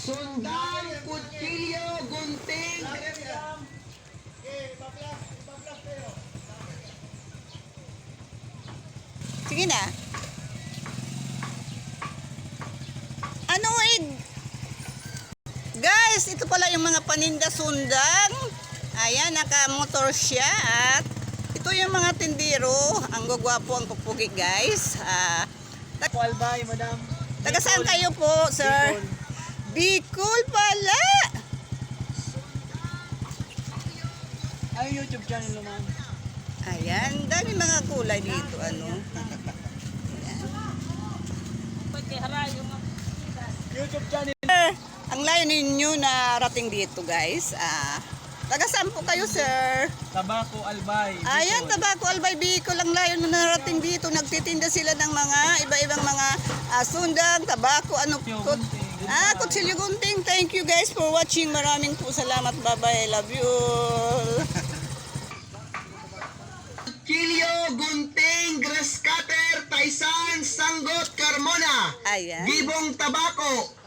Sundang, kutsilyo, gunting. Sige na. Ano guys, ito pala yung mga paninda sundang. Ayan, naka-motor siya at ito yung mga tindiro. Ang gugwapo, ang pupugi guys. Albay, madam. Taga saan kayo po, sir? Bicol pala. Ay, YouTube channel mo, ma'am. Ayan, dami mga kulay dito. Ano? YouTube channel. Ang layo ninyo na rating dito guys. Taga saan po kayo, sir? Tabako, Albay. Ayan, Tabako Albay Bicol. Ang layo na narating dito. Nagtitinda sila ng mga iba-ibang mga sundang, tabako, kutsilyo gunting. Thank you guys for watching. Maraming po salamat. Bye-bye. I love you all. Kutsilyo, gunting, grass cutter, taisan, sanggot, carmona. Ayan. Gibong tabako.